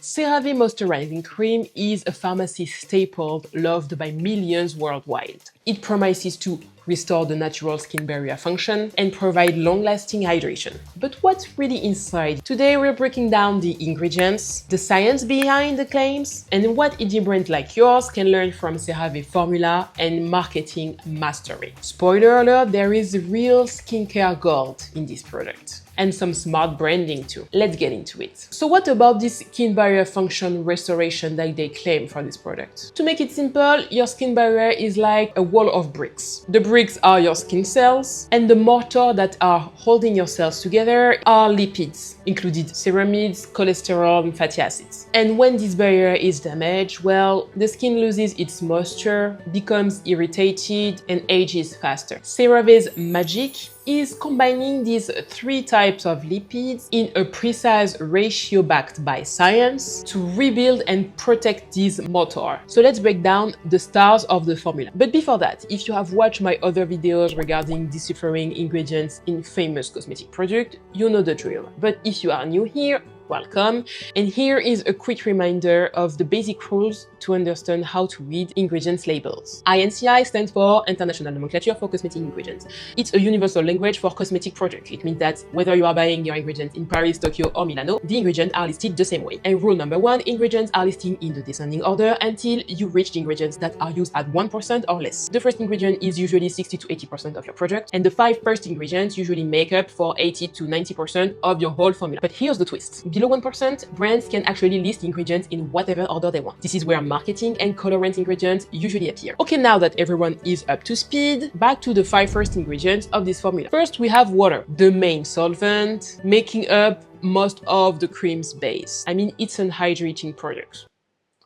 CeraVe Moisturizing Cream is a pharmacy staple loved by millions worldwide. It promises to restore the natural skin barrier function and provide long-lasting hydration. But what's really inside? Today we're breaking down the ingredients, the science behind the claims, and what indie brands like yours can learn from CeraVe formula and marketing mastery. Spoiler alert, there is real skincare gold in this product. And some smart branding too. Let's get into it. So what about this skin barrier function restoration that they claim for this product? To make it simple, your skin barrier is like a wall of bricks. The bricks are your skin cells, and the mortar that are holding your cells together are lipids, including ceramides, cholesterol, and fatty acids. And when this barrier is damaged, well, the skin loses its moisture, becomes irritated, and ages faster. CeraVe's magic is combining these three types of lipids in a precise ratio backed by science to rebuild and protect this mortar. So let's break down the stars of the formula. But before that, if you have watched my other videos regarding deciphering ingredients in famous cosmetic products, you know the drill. But if you are new here, welcome. And here is a quick reminder of the basic rules to understand how to read ingredients labels. INCI stands for International Nomenclature for Cosmetic Ingredients. It's a universal language for cosmetic products. It means that whether you are buying your ingredients in Paris, Tokyo, or Milano, the ingredients are listed the same way. And rule number one, ingredients are listed in the descending order until you reach the ingredients that are used at 1% or less. The first ingredient is usually 60 to 80% of your product, and the 5 first ingredients usually make up for 80 to 90% of your whole formula. But here's the twist. Below 1%, brands can actually list ingredients in whatever order they want. This is where marketing and colorant ingredients usually appear. Okay, now that everyone is up to speed, back to the 5 first ingredients of this formula. First, we have water, the main solvent, making up most of the cream's base. I mean, it's an hydrating product.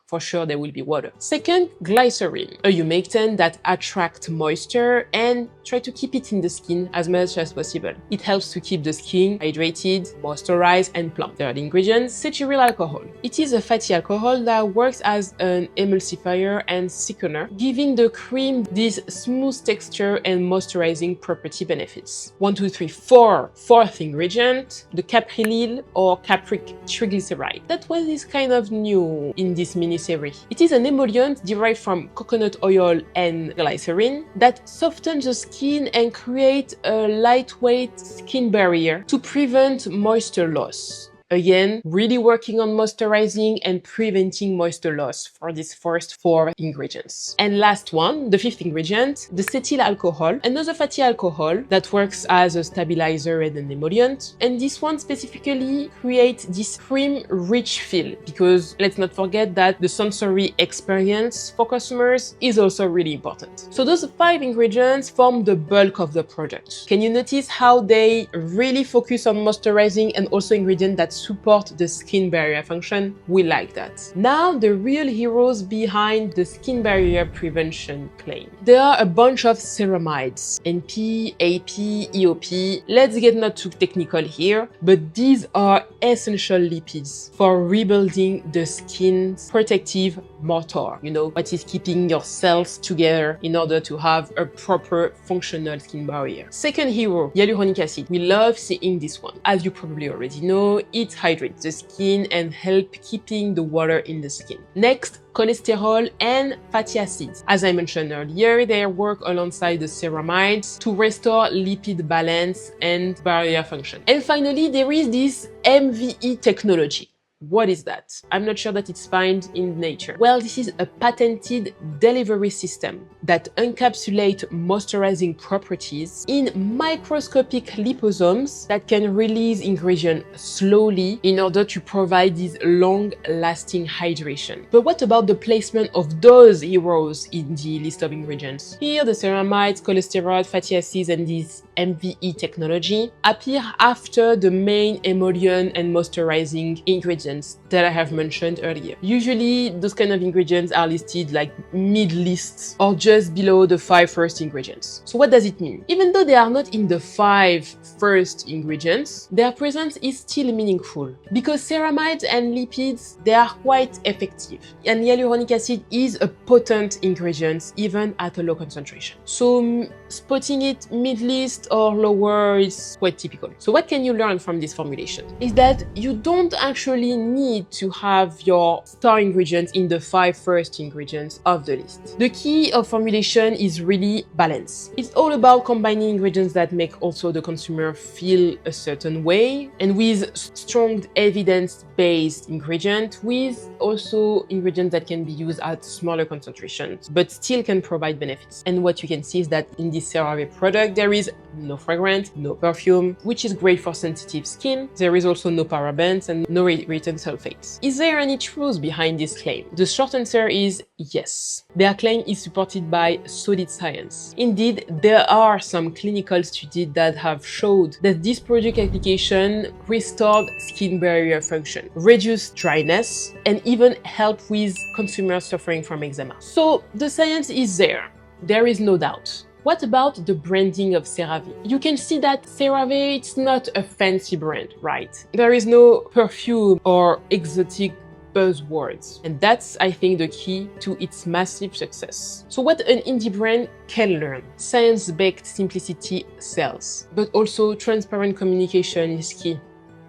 For sure there will be water. Second, glycerin, a humectant that attracts moisture and try to keep it in the skin as much as possible. It helps to keep the skin hydrated, moisturized, and plump. Third ingredient, cetyl alcohol. It is a fatty alcohol that works as an emulsifier and thickener, giving the cream this smooth texture and moisturizing property benefits. 1, 2, 3, 4. Fourth ingredient, the caprylyl or capric triglyceride. That one is kind of new in this mini series. It is an emollient derived from coconut oil and glycerin that softens the skin and creates a lightweight skin barrier to prevent moisture loss. Again, really working on moisturizing and preventing moisture loss for these first 4 ingredients. And last one, the 5th ingredient, the cetyl alcohol, another fatty alcohol that works as a stabilizer and an emollient. And this one specifically creates this cream-rich feel because let's not forget that the sensory experience for customers is also really important. So those 5 ingredients form the bulk of the product. Can you notice how they really focus on moisturizing and also ingredients that support the skin barrier function? We like that. Now, the real heroes behind the skin barrier prevention claim. There are a bunch of ceramides, NP, AP, EOP. Let's get not too technical here, but these are essential lipids for rebuilding the skin's protective mortar. You know, what is keeping your cells together in order to have a proper functional skin barrier. Second hero, hyaluronic acid. We love seeing this one. As you probably already know, it hydrates the skin and help keeping the water in the skin. Next, cholesterol and fatty acids. As I mentioned earlier, they work alongside the ceramides to restore lipid balance and barrier function. And finally, there is this MVE technology. What is that? I'm not sure that it's found in nature. Well, this is a patented delivery system that encapsulates moisturizing properties in microscopic liposomes that can release ingredients slowly in order to provide this long-lasting hydration. But what about the placement of those heroes in the list of ingredients? Here, the ceramides, cholesterol, fatty acids, and this MVE technology appear after the main emollient and moisturizing ingredients that I have mentioned earlier. Usually, those kind of ingredients are listed like mid-list or just below the 5 first ingredients. So what does it mean? Even though they are not in the 5 first ingredients, their presence is still meaningful because ceramides and lipids, they are quite effective. And hyaluronic acid is a potent ingredient even at a low concentration. So spotting it mid-list or lower is quite typical. So what can you learn from this formulation? Is that you don't actually need to have your star ingredients in the 5 first ingredients of the list. The key of formulation is really balance. It's all about combining ingredients that make also the consumer feel a certain way, and with strong evidence-based ingredient, with also ingredients that can be used at smaller concentrations, but still can provide benefits. And what you can see is that in this CeraVe product, there is no fragrance, no perfume, which is great for sensitive skin. There is also no parabens and no written sulfates. Is there any truth behind this claim? The short answer is yes. Their claim is supported by solid science. Indeed, there are some clinical studies that have showed that this product application restored skin barrier function, reduced dryness, and even helped with consumers suffering from eczema. So the science is there. There is no doubt. What about the branding of CeraVe? You can see that CeraVe, it's not a fancy brand, right? There is no perfume or exotic buzzwords. And that's, I think, the key to its massive success. So what an indie brand can learn? Science-based simplicity sells, but also transparent communication is key.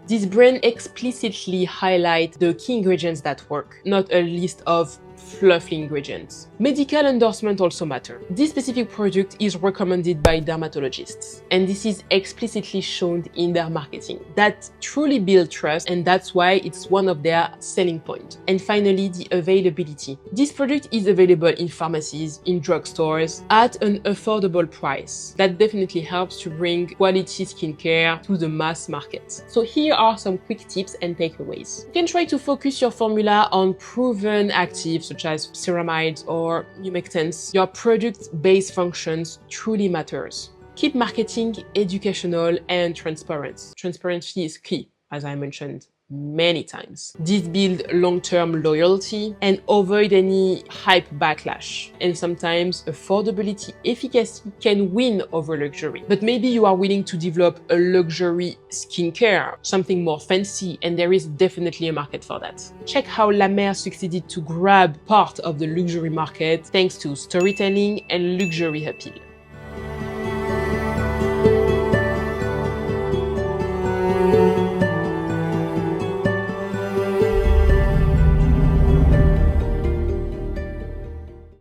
This brand explicitly highlights the key ingredients that work, not a list of fluffy ingredients. Medical endorsement also matter. This specific product is recommended by dermatologists, and this is explicitly shown in their marketing. That truly builds trust, and that's why it's one of their selling points. And finally, the availability. This product is available in pharmacies, in drugstores, at an affordable price. That definitely helps to bring quality skincare to the mass market. So here are some quick tips and takeaways. You can try to focus your formula on proven actives such as ceramides or humectants. Your product-based functions truly matters. Keep marketing educational and transparent. Transparency is key, as I mentioned many times. This builds long-term loyalty and avoid any hype backlash. And sometimes affordability, efficacy can win over luxury. But maybe you are willing to develop a luxury skincare, something more fancy, and there is definitely a market for that. Check how La Mer succeeded to grab part of the luxury market thanks to storytelling and luxury appeal.